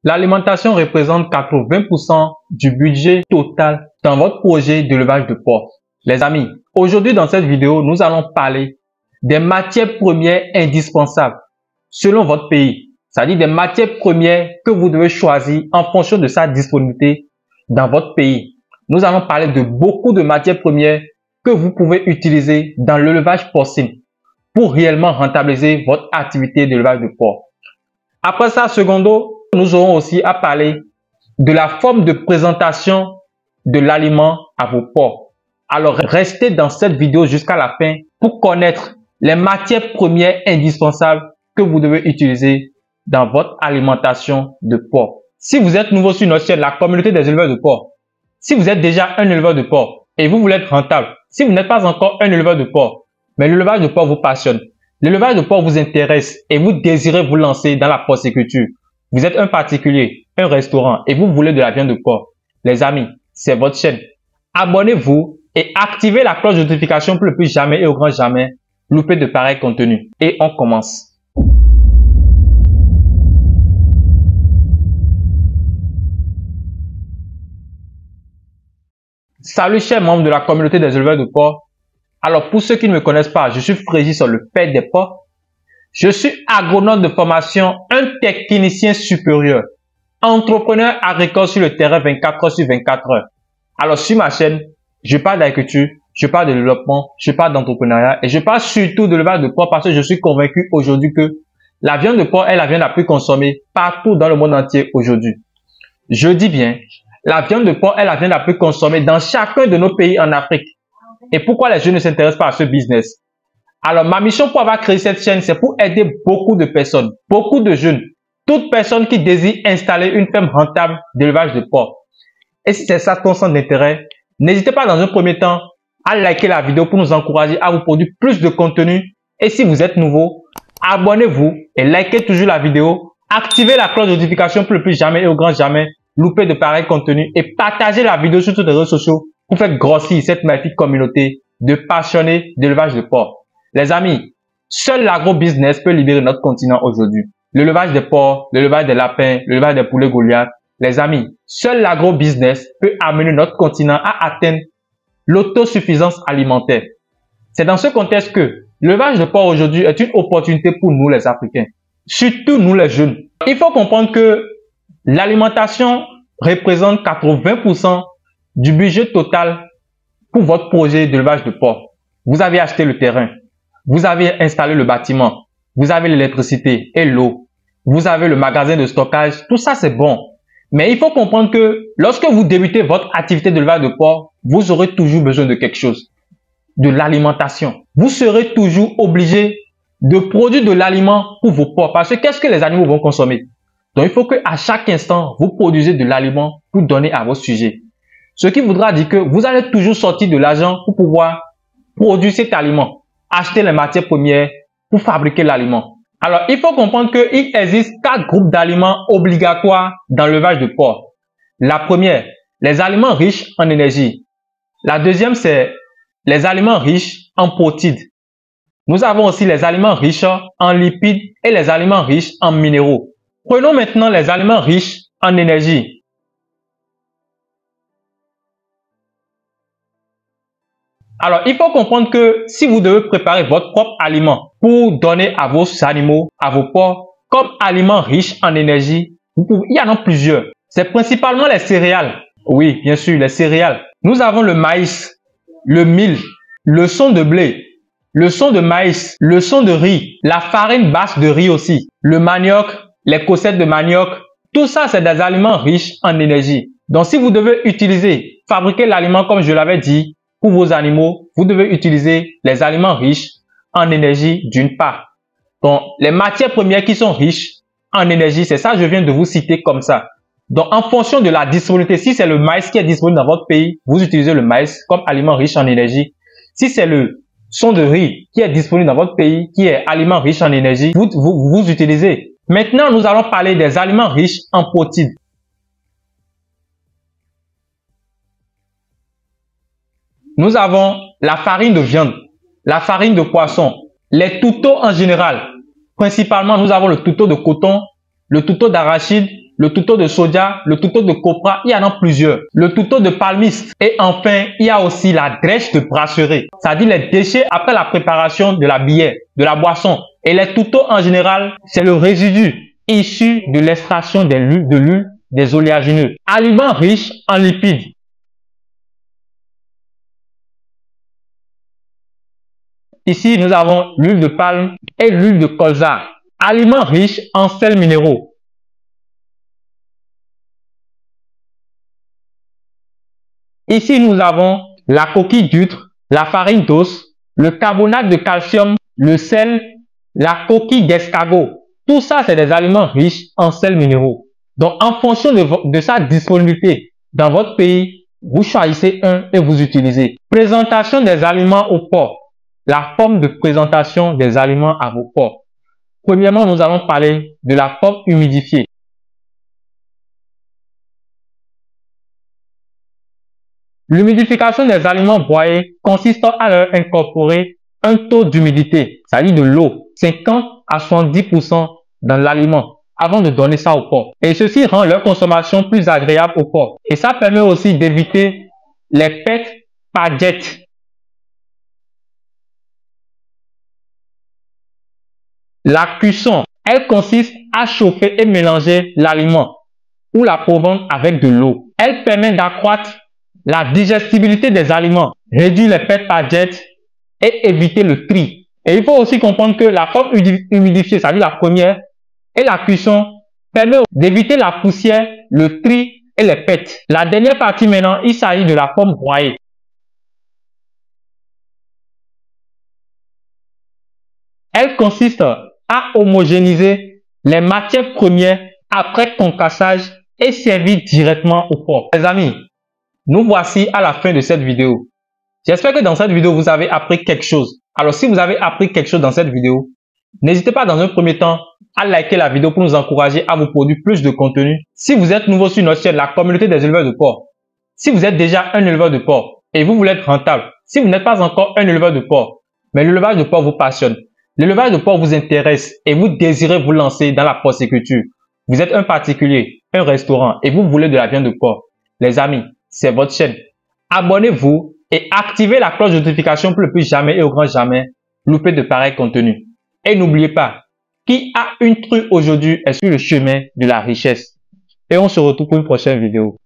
L'alimentation représente 80% du budget total dans votre projet d'élevage de porc. Les amis, aujourd'hui dans cette vidéo, nous allons parler des matières premières indispensables selon votre pays. C'est-à-dire des matières premières que vous devez choisir en fonction de sa disponibilité dans votre pays. Nous allons parler de beaucoup de matières premières que vous pouvez utiliser dans l'élevage porcin pour réellement rentabiliser votre activité d'élevage de porc. Après ça, secondo, nous aurons aussi à parler de la forme de présentation de l'aliment à vos porcs. Alors, restez dans cette vidéo jusqu'à la fin pour connaître les matières premières indispensables que vous devez utiliser dans votre alimentation de porc. Si vous êtes nouveau sur notre chaîne, la communauté des éleveurs de porc, si vous êtes déjà un éleveur de porc et vous voulez être rentable, si vous n'êtes pas encore un éleveur de porc, mais l'élevage de porc vous passionne, l'élevage de porc vous intéresse et vous désirez vous lancer dans la porciculture, vous êtes un particulier, un restaurant et vous voulez de la viande de porc, les amis, c'est votre chaîne. Abonnez-vous et activez la cloche de notification pour ne plus jamais et au grand jamais louper de pareils contenus. Et on commence. Salut chers membres de la communauté des éleveurs de porc. Alors pour ceux qui ne me connaissent pas, je suis Frégis, le père des porcs. Je suis agronome de formation, un technicien supérieur, entrepreneur agricole sur le terrain 24 heures sur 24 heures. Alors sur ma chaîne, je parle d'agriculture, je parle de développement, je parle d'entrepreneuriat et je parle surtout de l'élevage de porc parce que je suis convaincu aujourd'hui que la viande de porc est la viande la plus consommée partout dans le monde entier aujourd'hui. Je dis bien, la viande de porc est la viande la plus consommée dans chacun de nos pays en Afrique. Et pourquoi les jeunes ne s'intéressent pas à ce business? Alors, ma mission pour avoir créé cette chaîne, c'est pour aider beaucoup de personnes, beaucoup de jeunes, toute personne qui désire installer une ferme rentable d'élevage de porc. Et si c'est ça ton centre d'intérêt, n'hésitez pas dans un premier temps à liker la vidéo pour nous encourager à vous produire plus de contenu. Et si vous êtes nouveau, abonnez-vous et likez toujours la vidéo. Activez la cloche de notification pour ne plus jamais et au grand jamais louper de pareils contenus et partagez la vidéo sur tous les réseaux sociaux pour faire grossir cette magnifique communauté de passionnés d'élevage de porc. Les amis, seul l'agro-business peut libérer notre continent aujourd'hui. L'élevage des porcs, l'élevage des lapins, l'élevage des poulets Goliath. Les amis, seul l'agro-business peut amener notre continent à atteindre l'autosuffisance alimentaire. C'est dans ce contexte que l'élevage de porc aujourd'hui est une opportunité pour nous les Africains, surtout nous les jeunes. Il faut comprendre que l'alimentation représente 80% du budget total pour votre projet d'élevage de porc. Vous avez acheté le terrain, vous avez installé le bâtiment, vous avez l'électricité et l'eau, vous avez le magasin de stockage, tout ça c'est bon. Mais il faut comprendre que lorsque vous débutez votre activité d'élevage de porc, vous aurez toujours besoin de quelque chose, de l'alimentation. Vous serez toujours obligé de produire de l'aliment pour vos porcs parce que qu'est-ce que les animaux vont consommer? Donc il faut qu'à chaque instant, vous produisez de l'aliment pour donner à vos sujets. Ce qui voudra dire que vous allez toujours sortir de l'argent pour pouvoir produire cet aliment, acheter les matières premières pour fabriquer l'aliment. Alors, il faut comprendre qu'il existe 4 groupes d'aliments obligatoires dans l'élevage de porc. La première, les aliments riches en énergie. La deuxième, c'est les aliments riches en protéines. Nous avons aussi les aliments riches en lipides et les aliments riches en minéraux. Prenons maintenant les aliments riches en énergie. Alors, il faut comprendre que si vous devez préparer votre propre aliment pour donner à vos animaux, à vos porcs, comme aliments riches en énergie, il y en a plusieurs. C'est principalement les céréales. Oui, bien sûr, les céréales. Nous avons le maïs, le mil, le son de blé, le son de maïs, le son de riz, la farine basse de riz aussi, le manioc, les cossettes de manioc. Tout ça, c'est des aliments riches en énergie. Donc, si vous devez utiliser, fabriquer l'aliment comme je l'avais dit, pour vos animaux, vous devez utiliser les aliments riches en énergie d'une part. Donc, les matières premières qui sont riches en énergie, c'est ça, je viens de vous citer comme ça. Donc, en fonction de la disponibilité, si c'est le maïs qui est disponible dans votre pays, vous utilisez le maïs comme aliment riche en énergie. Si c'est le son de riz qui est disponible dans votre pays, qui est aliment riche en énergie, vous utilisez. Maintenant, nous allons parler des aliments riches en protéines. Nous avons la farine de viande, la farine de poisson, les tourteaux en général. Principalement, nous avons le tourteau de coton, le tourteau d'arachide le tourteau de soja, le tourteau de copra, il y en a plusieurs. Le tourteau de palmiste. Et enfin, il y a aussi la drèche de brasserie. C'est-à-dire les déchets après la préparation de la bière, de la boisson. Et les tourteaux en général, c'est le résidu issu de l'extraction de l'huile des oléagineux. Aliments riches en lipides. Ici, nous avons l'huile de palme et l'huile de colza. Aliments riches en sels minéraux. Ici, nous avons la coquille d'huître, la farine d'os, le carbonate de calcium, le sel, la coquille d'escargot. Tout ça, c'est des aliments riches en sels minéraux. Donc, en fonction de sa disponibilité dans votre pays, vous choisissez un et vous utilisez. Présentation des aliments au port. La forme de présentation des aliments à vos ports. Premièrement, nous allons parler de la forme humidifiée. L'humidification des aliments broyés consiste à leur incorporer un taux d'humidité, c'est-à-dire de l'eau, 50 à 70% dans l'aliment avant de donner ça au porc. Et ceci rend leur consommation plus agréable au porc. Et ça permet aussi d'éviter les pertes par jet. La cuisson, elle consiste à chauffer et mélanger l'aliment ou la provende avec de l'eau. Elle permet d'accroître la digestibilité des aliments, réduire les pertes par jet et éviter le tri. Et il faut aussi comprendre que la forme humidifiée, c'est-à-dire la première, et la cuisson permet d'éviter la poussière, le tri et les pertes. La dernière partie maintenant, il s'agit de la forme broyée. Elle consiste à homogénéiser les matières premières après concassage et servir directement au porc. Les amis, nous voici à la fin de cette vidéo. J'espère que dans cette vidéo, vous avez appris quelque chose. Alors, si vous avez appris quelque chose dans cette vidéo, n'hésitez pas dans un premier temps à liker la vidéo pour nous encourager à vous produire plus de contenu. Si vous êtes nouveau sur notre chaîne, la communauté des éleveurs de porc, si vous êtes déjà un éleveur de porc et vous voulez être rentable, si vous n'êtes pas encore un éleveur de porc, mais l'élevage de porc vous passionne, l'élevage de porc vous intéresse et vous désirez vous lancer dans la porciculture, vous êtes un particulier, un restaurant et vous voulez de la viande de porc, les amis, c'est votre chaîne. Abonnez-vous et activez la cloche de notification pour ne plus jamais et au grand jamais louper de pareils contenus. Et n'oubliez pas, qui a une truie aujourd'hui est sur le chemin de la richesse. Et on se retrouve pour une prochaine vidéo.